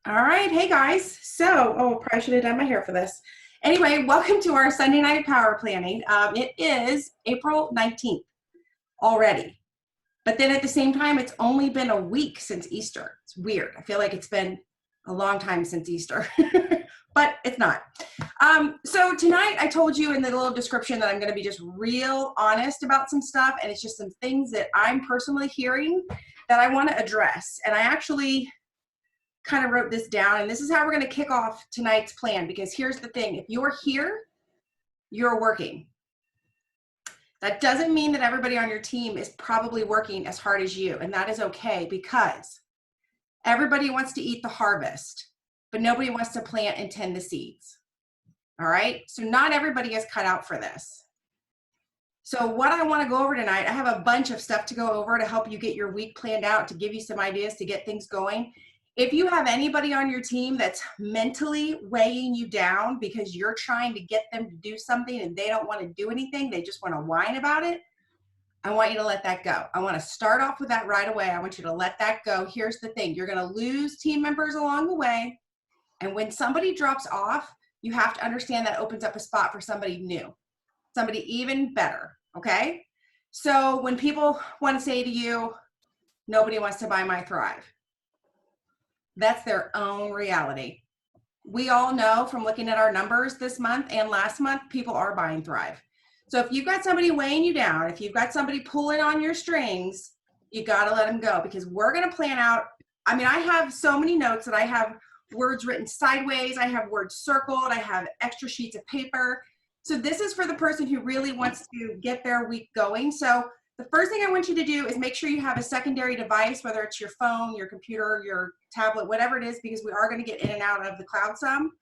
All right. Hey guys. Probably should have done my hair for this. Anyway, welcome to our Sunday night power planning. It is April 19th already. But then at the same time, it's only been a week since Easter. It's weird. I feel like it's been a long time since Easter, but it's not. So tonight I told you in the little description that I'm going to be just real honest about some stuff. And it's just some things that I'm personally hearing that I want to address. And I actually kind of wrote this down, and this is how we're going to kick off tonight's plan, because here's the thing. If you're here, you're working. That doesn't mean that everybody on your team is probably working as hard as you, and that is okay, because everybody wants to eat the harvest, but nobody wants to plant and tend the seeds. All right? So not everybody is cut out for this. So what I want to go over tonight, I have a bunch of stuff to go over to help you get your week planned out, to give you some ideas to get things going. If you have anybody on your team that's mentally weighing you down because you're trying to get them to do something and they don't want to do anything, they just want to whine about it, I want you to let that go. I want to start off with that right away. I want you to let that go. Here's the thing. You're going to lose team members along the way. And when somebody drops off, you have to understand that opens up a spot for somebody new, somebody even better, okay? So when people want to say to you, nobody wants to buy my Thrive, that's their own reality. We all know from looking at our numbers this month and last month, people are buying Thrive. So if you've got somebody weighing you down, if you've got somebody pulling on your strings, you got to let them go, because we're going to plan out. I mean, I have so many notes that I have words written sideways. I have words circled. I have extra sheets of paper. So this is for the person who really wants to get their week going. So the first thing I want you to do is make sure you have a secondary device, whether it's your phone, your computer, your tablet, whatever it is, because we are going to get in and out of the cloud some.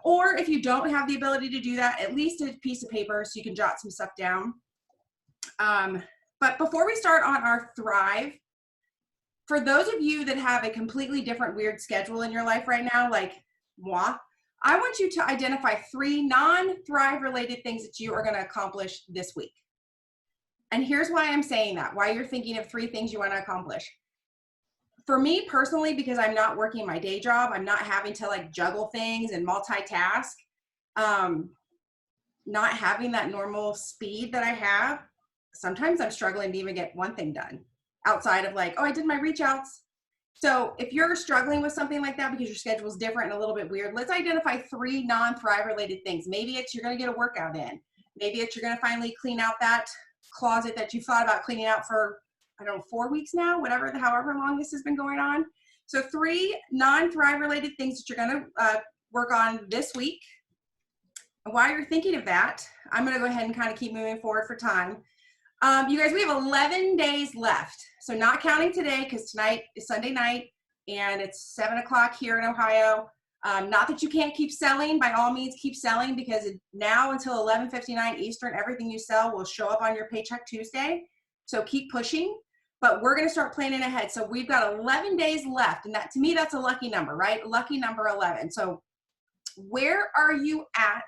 Or if you don't have the ability to do that, at least a piece of paper so you can jot some stuff down. But before we start on our Thrive, for those of you that have a completely different weird schedule in your life right now, like moi, I want you to identify 3 non-Thrive related things that you are going to accomplish this week. And here's why I'm saying that, why you're thinking of 3 things you want to accomplish. For me personally, because I'm not working my day job, I'm not having to like juggle things and multitask, not having that normal speed that I have, sometimes I'm struggling to even get one thing done outside of like, oh, I did my reach outs. So if you're struggling with something like that because your schedule is different and a little bit weird, let's identify 3 non-Thrive related things. Maybe it's you're going to get a workout in. Maybe it's you're going to finally clean out that closet that you thought about cleaning out for, I don't know, 4 weeks now, however long this has been going on. So 3 non-Thrive related things that you're going to work on this week. And while you're thinking of that, I'm going to go ahead and kind of keep moving forward for time. You guys, we have 11 days left. So not counting today, because tonight is Sunday night and it's 7 o'clock here in Ohio. Not that you can't keep selling. By all means, keep selling, because now until 11:59 Eastern, everything you sell will show up on your paycheck Tuesday. So keep pushing, but we're going to start planning ahead. So we've got 11 days left, and that, to me, that's a lucky number, right? Lucky number 11. So where are you at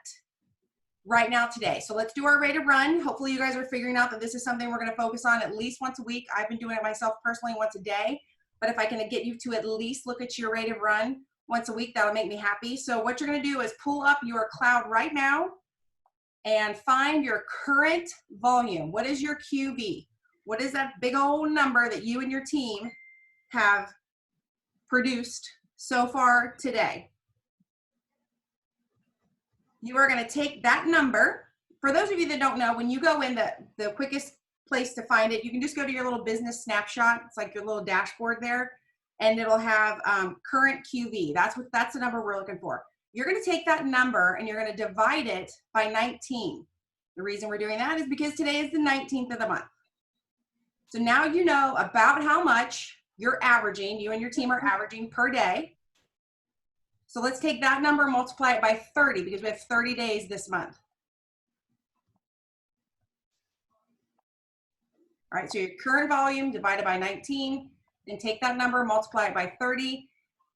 right now today? So let's do our rate of run. Hopefully you guys are figuring out that this is something we're going to focus on at least once a week. I've been doing it myself personally once a day, but if I can get you to at least look at your rate of run once a week, that'll make me happy. So what you're going to do is pull up your cloud right now and find your current volume. What is your QV? What is that big old number that you and your team have produced so far today? You are going to take that number. For those of you that don't know, when you go in, the quickest place to find it, you can just go to your little business snapshot. It's like your little dashboard there, and it'll have current QV. That's the number we're looking for. You're going to take that number and you're going to divide it by 19. The reason we're doing that is because today is the 19th of the month. So now you know about how much you're averaging, you and your team are averaging per day. So let's take that number and multiply it by 30, because we have 30 days this month. All right, so your current volume divided by 19, then take that number, multiply it by 30.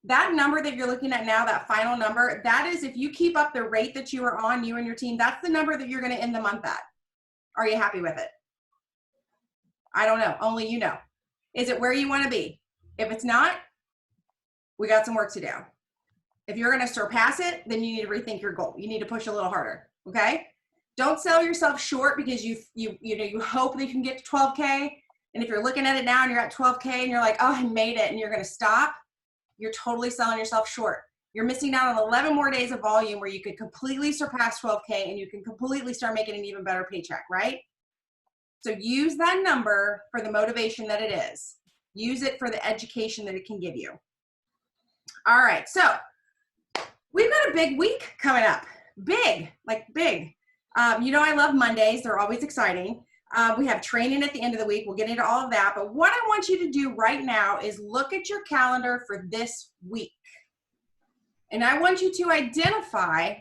That number that you're looking at now, that final number, that is, if you keep up the rate that you are on, you and your team, that's the number that you're going to end the month at. Are you happy with it? I don't know. Only you know. Is it where you want to be? If it's not, we got some work to do. If you're going to surpass it, then you need to rethink your goal. You need to push a little harder. Okay. Don't sell yourself short because you hope that you can get to 12K. And if you're looking at it now and you're at 12K and you're like, oh, I made it, and you're going to stop, you're totally selling yourself short. You're missing out on 11 more days of volume where you could completely surpass 12K and you can completely start making an even better paycheck, right? So use that number for the motivation that it is. Use it for the education that it can give you. All right, so we've got a big week coming up. Big, like big. You know I love Mondays. They're always exciting. We have training at the end of the week. We'll get into all of that. But what I want you to do right now is look at your calendar for this week. And I want you to identify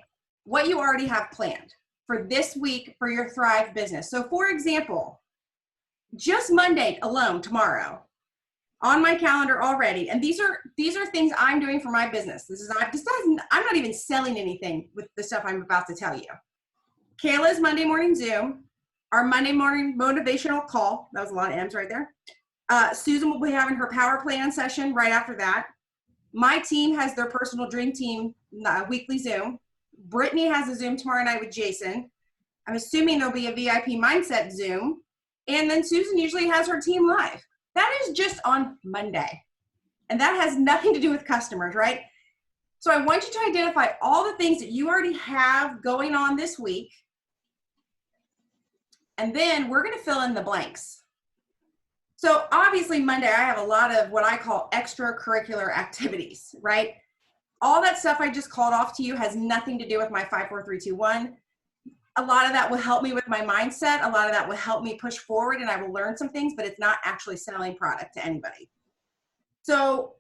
what you already have planned for this week for your Thrive business. So for example, just Monday alone, tomorrow, on my calendar already, and these are things I'm doing for my business. I'm not even selling anything with the stuff I'm about to tell you. Kayla's Monday morning Zoom, our Monday morning motivational call. That was a lot of M's right there. Susan will be having her power plan session right after that. My team has their personal dream team weekly Zoom. Brittany has a Zoom tomorrow night with Jason. I'm assuming there'll be a VIP mindset Zoom. And then Susan usually has her team live. That is just on Monday. And that has nothing to do with customers, right? So I want you to identify all the things that you already have going on this week. And then we're going to fill in the blanks. So obviously Monday, I have a lot of what I call extracurricular activities, right? All that stuff I just called off to you has nothing to do with my 5, 4, 3, 2, 1. A lot of that will help me with my mindset. A lot of that will help me push forward and I will learn some things, but it's not actually selling product to anybody. So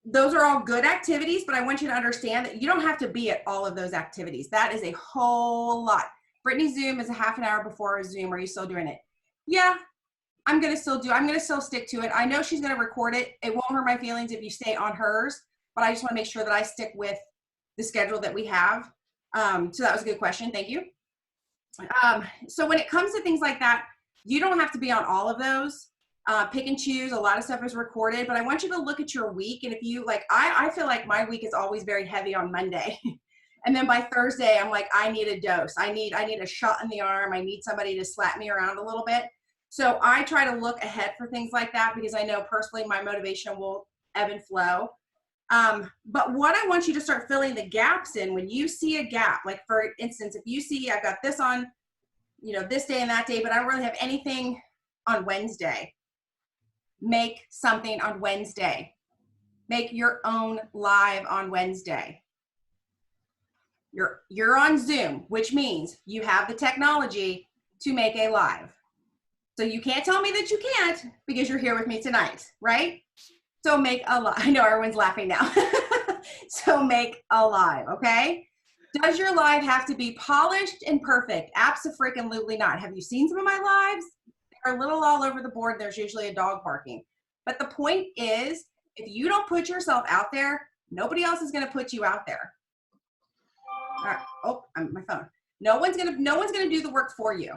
those are all good activities, but I want you to understand that you don't have to be at all of those activities. That is a whole lot. Brittany's Zoom is a half an hour before a Zoom. Are you still doing it? Yeah, I'm going to still stick to it. I know she's going to record it. It won't hurt my feelings if you stay on hers, but I just want to make sure that I stick with the schedule that we have. So that was a good question. Thank you. So when it comes to things like that, you don't have to be on all of those. Pick and choose. A lot of stuff is recorded, but I want you to look at your week. And if you like, I feel like my week is always very heavy on Monday. And then by Thursday, I'm like, I need a dose. I need a shot in the arm. I need somebody to slap me around a little bit. So I try to look ahead for things like that because I know personally my motivation will ebb and flow. But what I want you to start filling the gaps in when you see a gap, like for instance, if you see I've got this on, this day and that day, but I don't really have anything on Wednesday, make something on Wednesday. Make your own live on Wednesday. You're on Zoom, which means you have the technology to make a live. So you can't tell me that you can't because you're here with me tonight, right? So make a live. I know everyone's laughing now. So make a live, okay? Does your live have to be polished and perfect? Abso-freaking-lutely not. Have you seen some of my lives? They're a little all over the board. There's usually a dog barking. But the point is, if you don't put yourself out there, nobody else is going to put you out there. All right. Oh, my phone. No one's gonna do the work for you.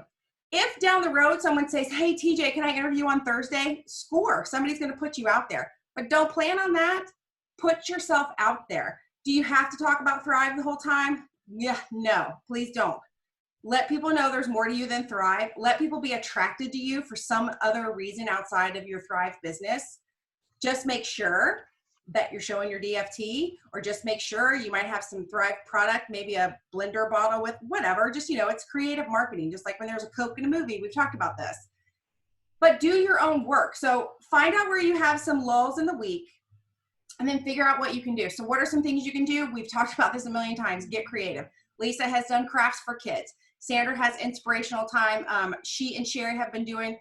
If down the road someone says, hey, TJ, can I interview on Thursday? Score. Somebody's going to put you out there. But don't plan on that. Put yourself out there. Do you have to talk about Thrive the whole time? Yeah, no, please don't. Let people know there's more to you than Thrive. Let people be attracted to you for some other reason outside of your Thrive business. Just make sure that you're showing your DFT, or just make sure you might have some Thrive product, maybe a blender bottle with whatever. Just, it's creative marketing, just like when there's a Coke in a movie. We've talked about this. But do your own work. So find out where you have some lulls in the week and then figure out what you can do. So what are some things you can do? We've talked about this a million times. Get creative. Lisa has done crafts for kids. Sandra has inspirational time. She and Sherry have been doing,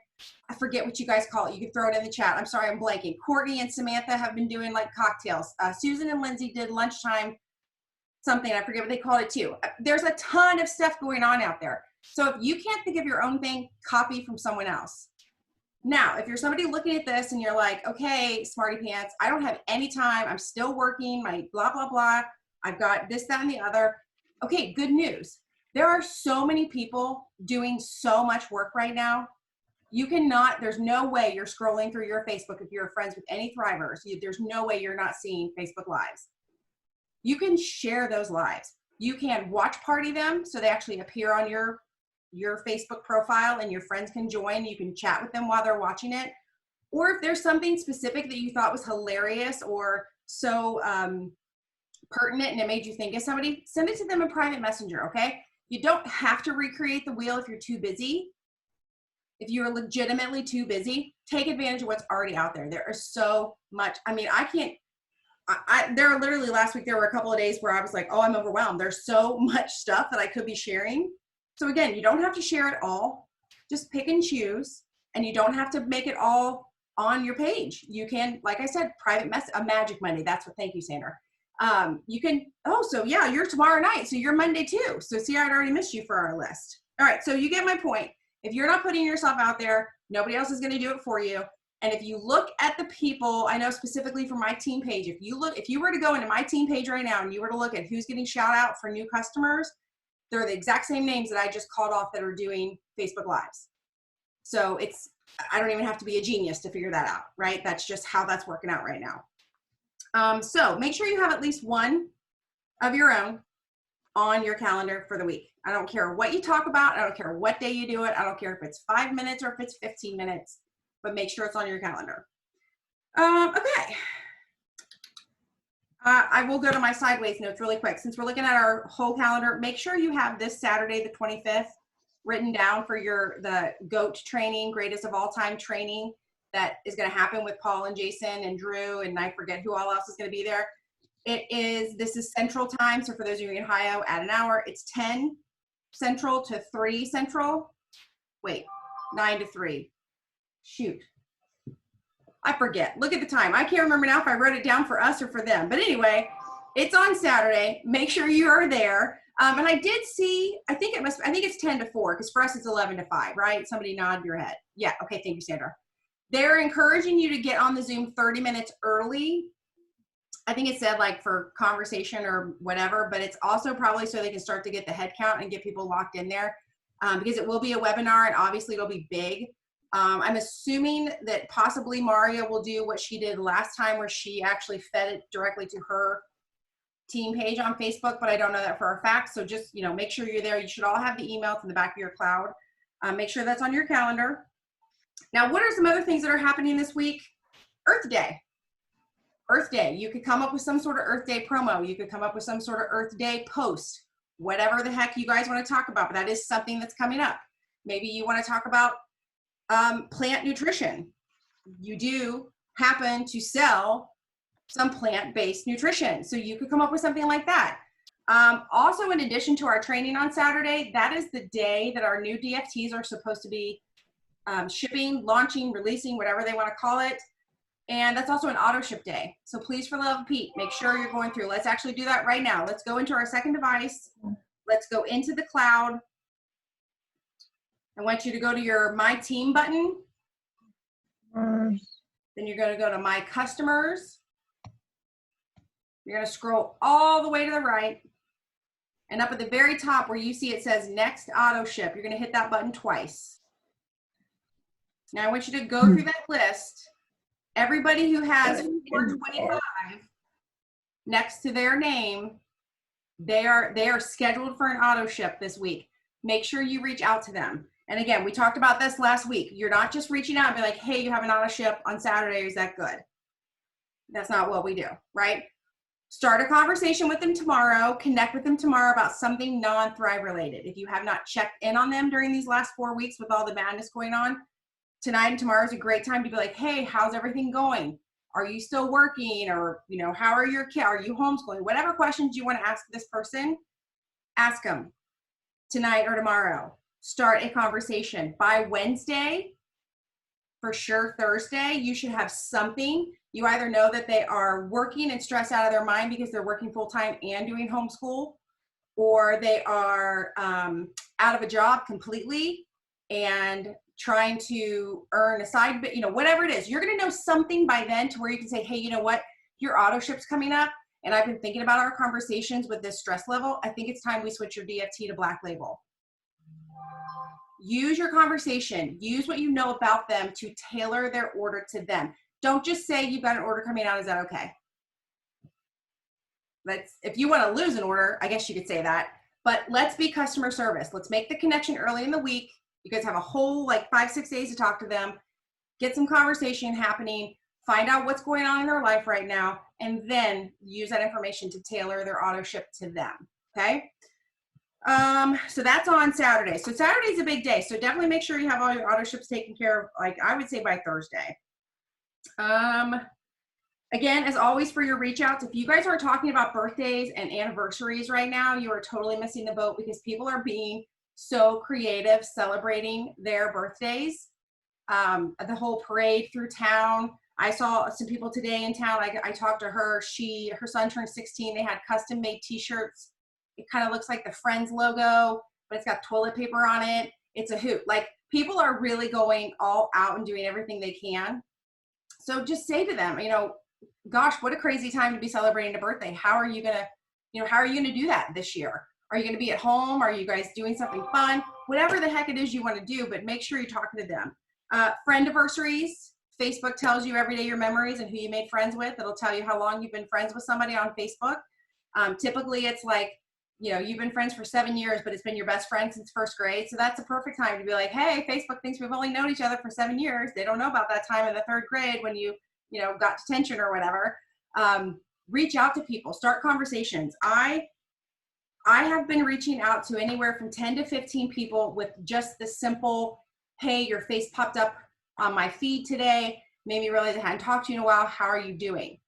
I forget what you guys call it. You can throw it in the chat. I'm sorry, I'm blanking. Courtney and Samantha have been doing like cocktails. Susan and Lindsay did lunchtime something. I forget what they called it too. There's a ton of stuff going on out there. So if you can't think of your own thing, copy from someone else. Now, if you're somebody looking at this and you're like, okay, smarty pants, I don't have any time. I'm still working, my blah, blah, blah. I've got this, that, and the other. Okay, good news. There are so many people doing so much work right now. You cannot, there's no way you're scrolling through your Facebook if you're friends with any Thrivers. There's no way you're not seeing Facebook Lives. You can share those lives. You can watch party them so they actually appear on your Facebook profile and your friends can join. You can chat with them while they're watching it. Or if there's something specific that you thought was hilarious or so pertinent and it made you think of somebody, send it to them in private messenger, okay? You don't have to recreate the wheel if you're too busy. If you're legitimately too busy, take advantage of what's already out there. There is so much. I mean, there are literally last week, there were a couple of days where I was like, oh, I'm overwhelmed. There's so much stuff that I could be sharing. So again, you don't have to share it all. Just pick and choose, and you don't have to make it all on your page. You can, like I said, private message, a magic Monday. That's what, thank you, Sandra. You can, oh, so yeah, you're tomorrow night. So you're Monday too. So see, I'd already missed you for our list. All right. So you get my point. If you're not putting yourself out there, nobody else is going to do it for you. And if you look at the people, I know specifically for my team page, if you were to go into my team page right now and you were to look at who's getting shout out for new customers, they're the exact same names that I just called off that are doing Facebook Lives. So I don't even have to be a genius to figure that out, right? That's just how that's working out right now. So make sure you have at least one of your own on your calendar for the week. I don't care what you talk about. I don't care what day you do it. I don't care if it's 5 minutes or if it's 15 minutes, but make sure it's on your calendar. Okay. I will go to my sideways notes really quick. Since we're looking at our whole calendar, make sure you have this Saturday, the 25th, written down for the GOAT training, greatest of all time training that is going to happen with Paul and Jason and Drew, and I forget who all else is going to be there. This is Central Time, so for those of you in Ohio, add an hour. It's 10 Central to 3 Central. Wait, 9 to 3. Shoot. I forget. Look at the time. I can't remember now if I wrote it down for us or for them. But anyway, it's on Saturday. Make sure you are there. And I did see, I think it's 10 to 4, because for us it's 11 to 5, right? Somebody nod your head. Yeah, okay, thank you, Sandra. They're encouraging you to get on the Zoom 30 minutes early. I think it said like for conversation or whatever, but it's also probably so they can start to get the head count and get people locked in there, because it will be a webinar and obviously it'll be big. I'm assuming that possibly Maria will do what she did last time, where she actually fed it directly to her team page on Facebook, but I don't know that for a fact. So just, make sure you're there. You should all have the email from the back of your cloud. Make sure that's on your calendar. Now, what are some other things that are happening this week? Earth Day. Earth Day. You could come up with some sort of Earth Day promo. You could come up with some sort of Earth Day post, whatever the heck you guys want to talk about. But that is something that's coming up. Maybe you want to talk about plant nutrition. You do happen to sell some plant-based nutrition, so you could come up with something like that. Also, in addition to our training on Saturday, that is the day that our new DFTs are supposed to be shipping, launching, releasing, whatever they want to call it. And that's also an Autoship day. So please, for the love of Pete, make sure you're going through. Let's actually do that right now. Let's go into our second device. Let's go into the cloud. I want you to go to your My Team button. Then you're going to go to My Customers. You're going to scroll all the way to the right. And up at the very top where you see it says Next Autoship, you're going to hit that button twice. Now I want you to go through that list. Everybody who has 425 next to their name, they are scheduled for an Autoship this week. Make sure you reach out to them. And again, we talked about this last week. You're not just reaching out and be like, hey, you have an Autoship on Saturday. Is that good? That's not what we do, right? Start a conversation with them tomorrow. Connect with them tomorrow about something non-Thrive related. If you have not checked in on them during these last 4 weeks with all the madness going on, tonight and tomorrow is a great time to be like, hey, how's everything going? Are you still working? Or, how are your kids? Are you homeschooling? Whatever questions you want to ask this person, ask them tonight or tomorrow. Start a conversation. By Wednesday, for sure Thursday, you should have something. You either know that they are working and stressed out of their mind because they're working full-time and doing homeschool, or they are out of a job completely and trying to earn a side, but whatever it is, you're going to know something by then to where you can say, hey, you know what, your Autoship's coming up, and I've been thinking about our conversations with this stress level. I think it's time we switch your DFT to Black Label. Use your conversation. Use what you know about them to tailor their order to them. Don't just say you've got an order coming out. Is that okay? If you want to lose an order, I guess you could say that. But let's be customer service. Let's make the connection early in the week. You guys have a whole like 5-6 days to talk to them. Get some conversation happening. Find out what's going on in their life right now, and then use that information to tailor their auto ship to them. Okay. So that's on Saturday. So Saturday's a big day. So definitely make sure you have all your auto ships taken care of, like I would say by Thursday. Again, as always for your reach outs, if you guys are talking about birthdays and anniversaries right now, you are totally missing the boat because people are being so creative celebrating their birthdays. The whole parade through town. I saw some people today in town. I talked to her. Her son turned 16. They had custom made t-shirts. It kind of looks like the Friends logo, but it's got toilet paper on it. It's a hoot. Like, people are really going all out and doing everything they can. So just say to them, you know, gosh, what a crazy time to be celebrating a birthday. How are you gonna do that this year? Are you gonna be at home? Are you guys doing something fun? Whatever the heck it is you want to do, but make sure you're talking to them. Friend anniversaries. Facebook tells you every day your memories and who you made friends with. It'll tell you how long you've been friends with somebody on Facebook. Typically it's like, you know, you've been friends for 7 years, but it's been your best friend since first grade. So that's a perfect time to be like, hey, Facebook thinks we've only known each other for 7 years. They don't know about that time in the 3rd grade when you got detention or whatever. Reach out to people, start conversations. I have been reaching out to anywhere from 10 to 15 people with just the simple, hey, your face popped up on my feed today, made me realize I hadn't talked to you in a while. How are you doing?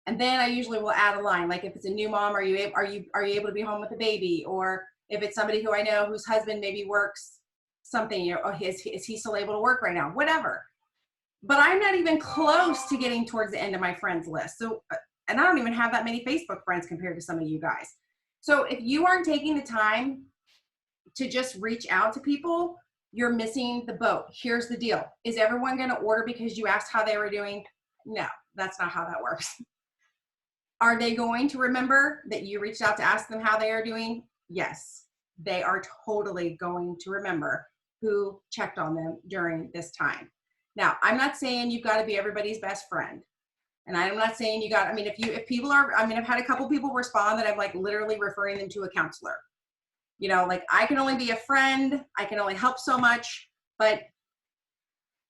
And then I usually will add a line, like if it's a new mom, are you able to be home with a baby? Or if it's somebody who I know whose husband maybe works something, you know, oh, is he still able to work right now? Whatever. But I'm not even close to getting towards the end of my friends list. So, and I don't even have that many Facebook friends compared to some of you guys. So if you aren't taking the time to just reach out to people, you're missing the boat. Here's the deal. Is everyone going to order because you asked how they were doing? No, that's not how that works. Are they going to remember that you reached out to ask them how they are doing? Yes, they are totally going to remember who checked on them during this time. Now, I'm not saying you've got to be everybody's best friend. And I'm not saying you got, I mean, if people are, I mean, I've had a couple people respond that I'm like literally referring them to a counselor. You know, like, I can only be a friend. I can only help so much, but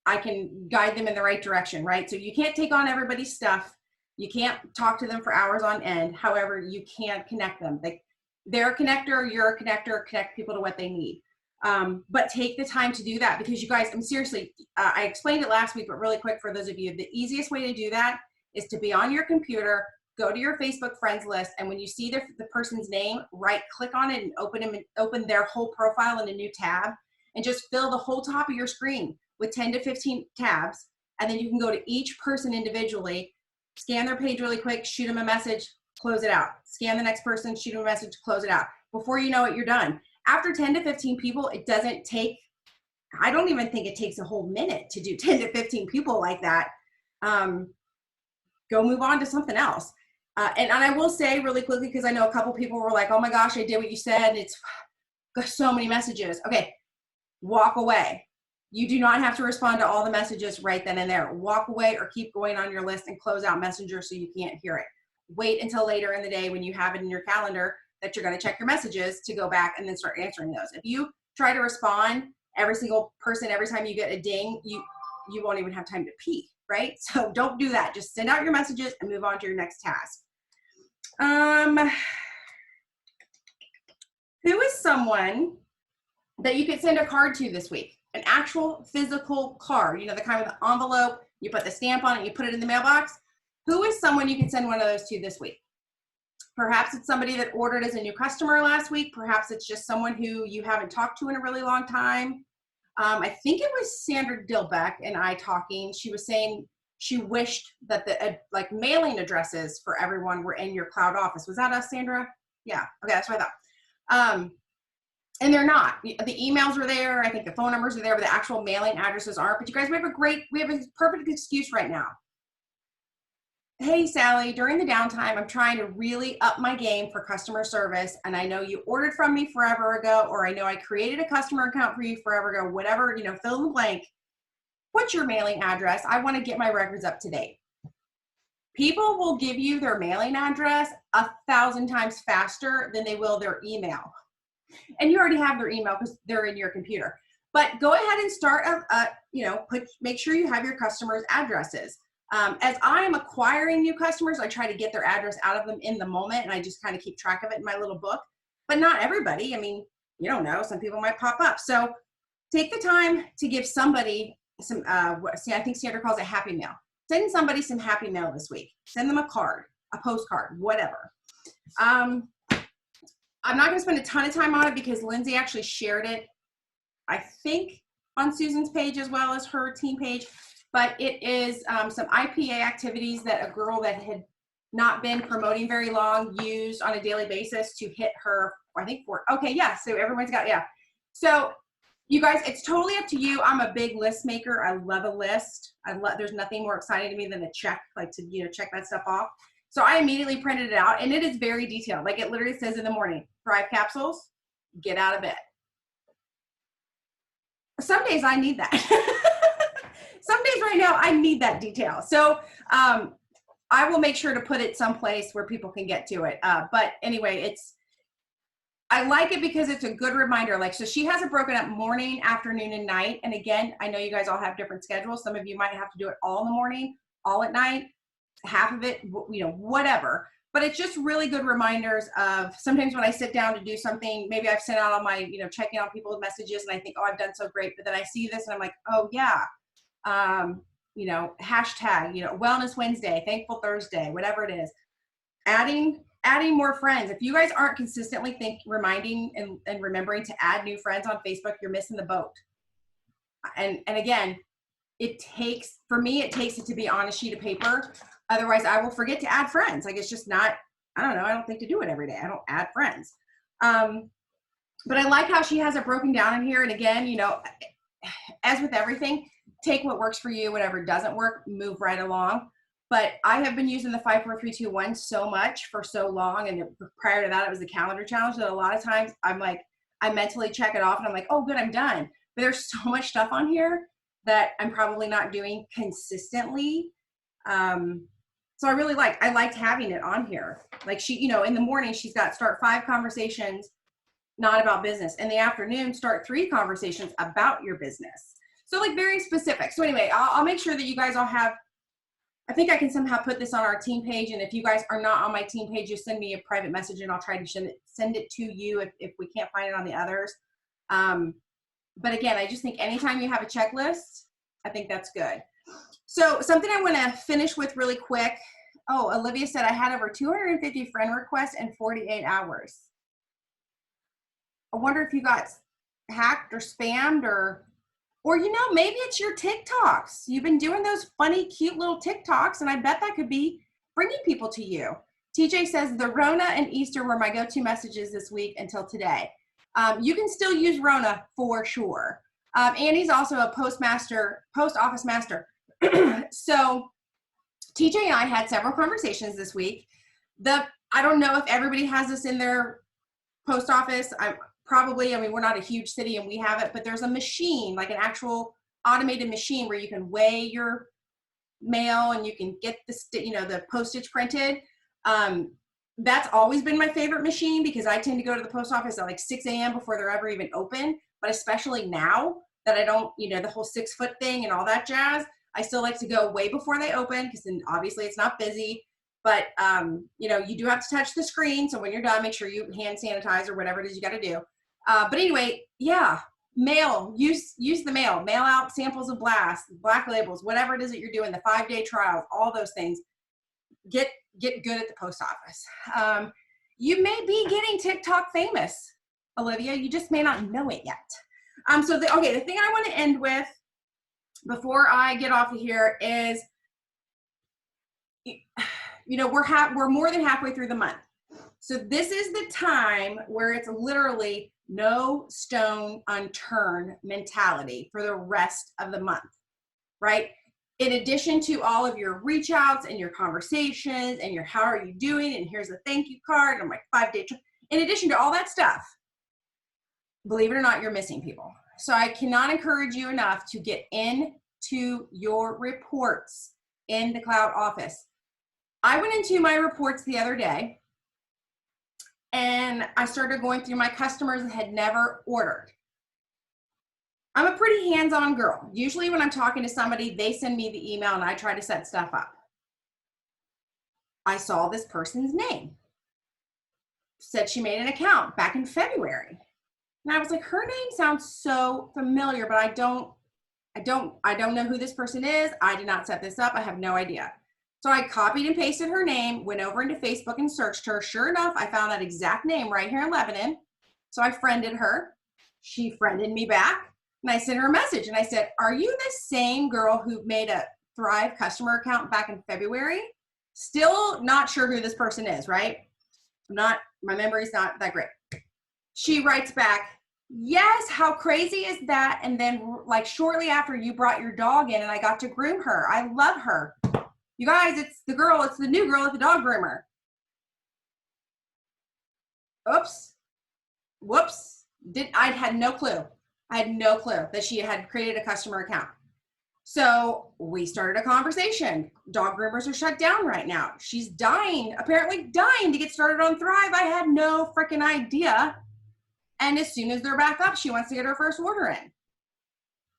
I can guide them in the right direction, right? So you can't take on everybody's stuff. You can't talk to them for hours on end. However, you can connect them. Like, they're a connector, you're a connector, connect people to what they need. But take the time to do that, because you guys, I'm seriously, I explained it last week, but really quick for those of you, the easiest way to do that is to be on your computer, go to your Facebook friends list, and when you see the person's name, right click on it and open their whole profile in a new tab, and just fill the whole top of your screen with 10 to 15 tabs. And then you can go to each person individually, scan their page really quick, shoot them a message, close it out. Scan the next person, shoot them a message, close it out. Before you know it, you're done. After 10 to 15 people, it doesn't take, I don't even think it takes a whole minute to do 10 to 15 people like that. Go move on to something else. And I will say really quickly, because I know a couple people were like, oh my gosh, I did what you said. It's got so many messages. Okay, walk away. You do not have to respond to all the messages right then and there. Walk away or keep going on your list and close out Messenger so you can't hear it. Wait until later in the day when you have it in your calendar that you're going to check your messages to go back and then start answering those. If you try to respond every single person every time you get a ding, you won't even have time to pee, right? So don't do that. Just send out your messages and move on to your next task. Who is someone that you could send a card to this week? An actual physical card, you know, the kind with the envelope, you put the stamp on it, you put it in the mailbox. Who is someone you can send one of those to this week? Perhaps it's somebody that ordered as a new customer last week. Perhaps it's just someone who you haven't talked to in a really long time. I think it was Sandra Dilbeck and I talking. She was saying she wished that the like mailing addresses for everyone were in your cloud office. Was that us, Sandra? Yeah. Okay, that's what I thought. And they're not. The emails are there. I think the phone numbers are there, but the actual mailing addresses aren't. But you guys, we have a perfect excuse right now. hey, Sally, during the downtime, I'm trying to really up my game for customer service. And I know you ordered from me forever ago, or I know I created a customer account for you forever ago, whatever, you know, fill in the blank. What's your mailing address? I want to get my records up to date. People will give you their mailing address 1,000 times faster than they will their email. And you already have their email because they're in your computer. But go ahead and start, make sure you have your customers' addresses. As I'm acquiring new customers, I try to get their address out of them in the moment, and I just kind of keep track of it in my little book. But not everybody. I mean, you don't know. Some people might pop up. So take the time to give somebody some, I think Sandra calls it happy mail. Send somebody some happy mail this week. Send them a card, a postcard, whatever. I'm not going to spend a ton of time on it because Lindsay actually shared it, I think, on Susan's page as well as her team page. But it is some IPA activities that a girl that had not been promoting very long used on a daily basis to hit her, I think, okay, yeah, so everyone's got, yeah. So you guys, it's totally up to you. I'm a big list maker. I love a list. There's nothing more exciting to me than a check, like to, you know, check that stuff off. So I immediately printed it out, and it is very detailed. Like it literally says in the morning, Thrive capsules, get out of bed. Some days I need that. Some days right now I need that detail. So I will make sure to put it someplace where people can get to it. But anyway, I like it because it's a good reminder. Like, so she has it broken up morning, afternoon, and night. And again, I know you guys all have different schedules. Some of you might have to do it all in the morning, all at night, half of it, you know, whatever. But it's just really good reminders of sometimes when I sit down to do something, maybe I've sent out all my, you know, checking out people's messages and I think, oh, I've done so great. But then I see this and I'm like, oh yeah, you know, hashtag, you know, Wellness Wednesday, Thankful Thursday, whatever it is. Adding more friends. If you guys aren't consistently reminding and remembering to add new friends on Facebook, you're missing the boat. And again, it takes it to be on a sheet of paper. Otherwise I will forget to add friends. Like it's just not, I don't know. I don't think to do it every day. I don't add friends. But I like how she has it broken down in here. And again, you know, as with everything, take what works for you, whatever doesn't work, move right along. But I have been using the 5, 4, 3, 2, 1 so much for so long. And prior to that, it was the calendar challenge that a lot of times I'm like, I mentally check it off and I'm like, oh, good, I'm done. But there's so much stuff on here that I'm probably not doing consistently. So I liked having it on here. Like she, you know, in the morning, she's got start 5 conversations, not about business. In the afternoon, start 3 conversations about your business. So like very specific. So anyway, I'll make sure that you guys all have, I think I can somehow put this on our team page. And if you guys are not on my team page, just send me a private message and I'll try to send it to you if we can't find it on the others. But again, I just think anytime you have a checklist, I think that's good. So something I want to finish with really quick. Oh, Olivia said I had over 250 friend requests in 48 hours. I wonder if you got hacked or spammed or you know, maybe it's your TikToks. You've been doing those funny, cute little TikToks, and I bet that could be bringing people to you. TJ says, the Rona and Easter were my go-to messages this week until today. You can still use Rona for sure. Annie's also a post office master. So TJ and I had several conversations this week. I don't know if everybody has this in their post office. I mean, we're not a huge city and we have it, but there's a machine, like an actual automated machine where you can weigh your mail and you can get the postage printed. That's always been my favorite machine because I tend to go to the post office at like 6 a.m. before they're ever even open. But especially now that I don't, you know, the whole 6-foot thing and all that jazz, I still like to go way before they open because then obviously it's not busy. But, you know, you do have to touch the screen. So when you're done, make sure you hand sanitize or whatever it is you got to do. But anyway, yeah, mail, use the mail out samples of black labels, whatever it is that you're doing, the 5-day trials, all those things. Get good at the post office. You may be getting TikTok famous, Olivia. You just may not know it yet. So the thing I want to end with before I get off of here is, you know, we're more than halfway through the month. So this is the time where it's literally no stone unturned mentality for the rest of the month, right? in addition to all of your reach outs and your conversations and your how are you doing, and here's a thank you card and my 5-day trip, in addition to all that stuff, believe it or not, you're missing people. So I cannot encourage you enough to get into your reports in the cloud office. I went into my reports the other day and I started going through my customers that had never ordered. I'm a pretty hands-on girl. Usually when I'm talking to somebody, they send me the email and I try to set stuff up. I saw this person's name. Said she made an account back in February. And I was like, her name sounds so familiar, but I don't know who this person is. I did not set this up. I have no idea. So I copied and pasted her name, went over into Facebook and searched her. Sure enough, I found that exact name right here in Lebanon. So I friended her. She friended me back. And I sent her a message and I said, are you the same girl who made a Thrive customer account back in February? Still not sure who this person is, right? My memory's not that great. She writes back, yes, how crazy is that? And then like shortly after, you brought your dog in and I got to groom her. I love her. You guys, it's the new girl at the dog groomer. Oops. Whoops. I had no clue. I had no clue that she had created a customer account. So we started a conversation. Dog groomers are shut down right now. She's apparently dying to get started on Thrive. I had no freaking idea. And as soon as they're back up, she wants to get her first order in.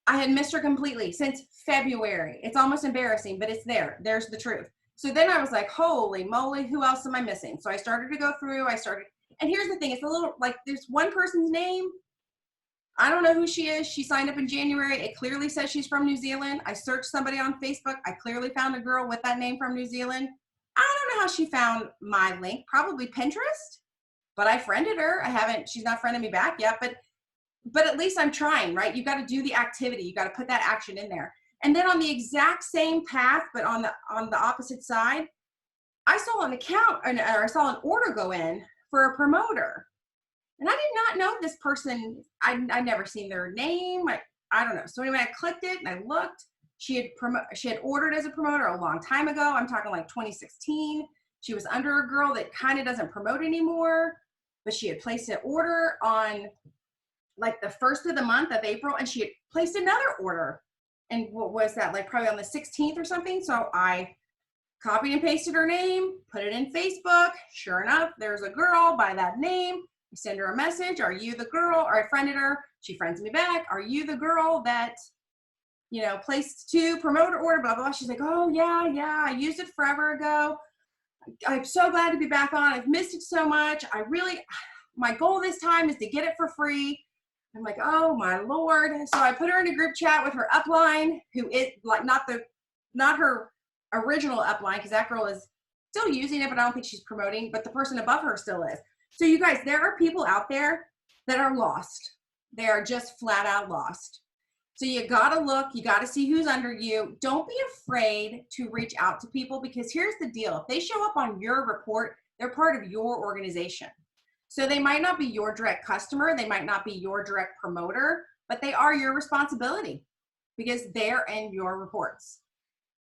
I had missed her completely since February. It's almost embarrassing, but it's there. There's the truth. So then I was like, holy moly, who else am I missing? So I started to go through, and here's the thing. It's a little like there's one person's name. I don't know who she is. She signed up in January. It clearly says she's from New Zealand. I searched somebody on Facebook. I clearly found a girl with that name from New Zealand. I don't know how she found my link, probably Pinterest, but I friended her. She's not friended me back yet, but at least I'm trying, right? You got to do the activity. You got to put that action in there. And then on the exact same path, but on the opposite side, I saw an account, or I saw an order go in for a promoter. And I did not know this person. I'd never seen their name. I don't know. So anyway, I clicked it and I looked. She had ordered as a promoter a long time ago. I'm talking like 2016. She was under a girl that kind of doesn't promote anymore, but she had placed an order on like the first of the month of April, and she had placed another order. And what was that? Like probably on the 16th or something. So I copied and pasted her name, put it in Facebook. Sure enough, there's a girl by that name. I send her a message. Are you the girl? Or I friended her. She friends me back. Are you the girl that, placed to promoter order, blah, blah, blah. She's like, oh yeah. I used it forever ago. I'm so glad to be back on. I've missed it so much. My goal this time is to get it for free. I'm like, oh my Lord. So I put her in a group chat with her upline, who is like not her original upline, because that girl is still using it, but I don't think she's promoting, but the person above her still is. So you guys, there are people out there that are lost. They are just flat out lost. So you gotta look, you gotta see who's under you. Don't be afraid to reach out to people, because here's the deal. If they show up on your report, they're part of your organization. So they might not be your direct customer, they might not be your direct promoter, but they are your responsibility because they're in your reports.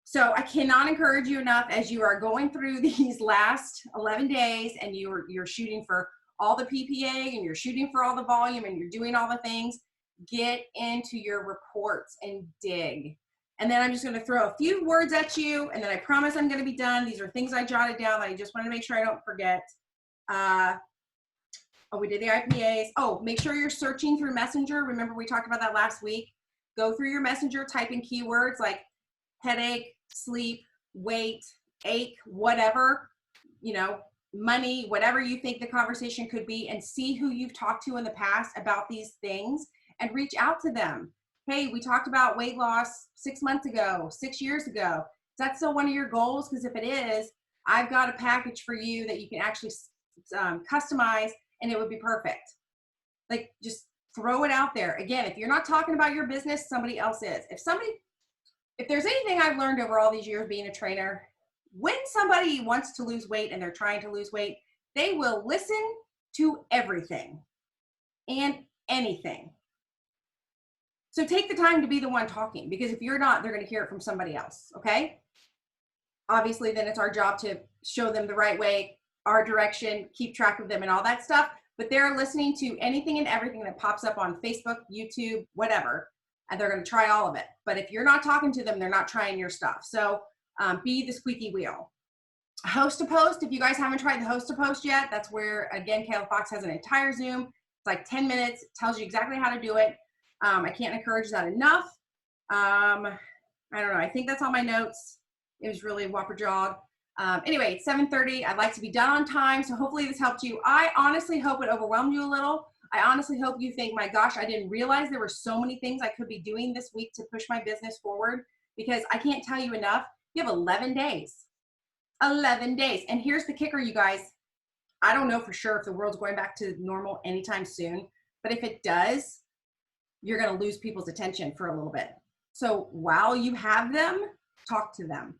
So I cannot encourage you enough, as you are going through these last 11 days and you're shooting for all the PPA and you're shooting for all the volume and you're doing all the things, get into your reports and dig. And then I'm just going to throw a few words at you, and then I promise I'm going to be done. These are things I jotted down that I just want to make sure I don't forget. We did the IPAs. Oh, make sure you're searching through Messenger. Remember, we talked about that last week. Go through your Messenger, type in keywords like headache, sleep, weight, ache, whatever, money, whatever you think the conversation could be, and see who you've talked to in the past about these things and reach out to them. Hey, we talked about weight loss 6 months ago, 6 years ago. Is that still one of your goals? Because if it is, I've got a package for you that you can actually customize, and it would be perfect. Like, just throw it out there. Again, if you're not talking about your business, somebody else is. If there's anything I've learned over all these years being a trainer, when somebody wants to lose weight and they're trying to lose weight, they will listen to everything and anything. So take the time to be the one talking, because if you're not, they're going to hear it from somebody else. Okay. Obviously, then it's our job to show them the right way, our direction, keep track of them and all that stuff. But they're listening to anything and everything that pops up on Facebook, YouTube, whatever, and they're going to try all of it. But if you're not talking to them, they're not trying your stuff. So be the squeaky wheel. Host a post. If you guys haven't tried the host a post yet, that's where, again, Kayla Fox has an entire Zoom. It's like 10 minutes, tells you exactly how to do it. I can't encourage that enough. I don't know. I think that's all my notes. It was really a whopper jog. Anyway, it's 7:30. I'd like to be done on time. So hopefully this helped you. I honestly hope it overwhelmed you a little. I honestly hope you think, my gosh, I didn't realize there were so many things I could be doing this week to push my business forward, because I can't tell you enough. You have 11 days. 11 days. And here's the kicker, you guys. I don't know for sure if the world's going back to normal anytime soon, but if it does, you're going to lose people's attention for a little bit. So while you have them, talk to them.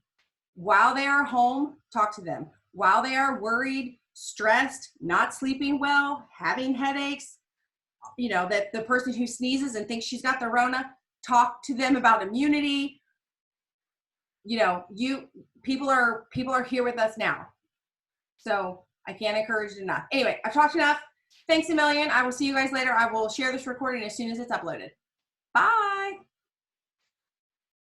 While they are home, talk to them. While they are worried, stressed, not sleeping well, having headaches, you know, that the person who sneezes and thinks she's got the Rona, talk to them about immunity. You know, people are here with us now. So I can't encourage it enough. Anyway, I've talked enough. Thanks a million. I will see you guys later. I will share this recording as soon as it's uploaded. Bye.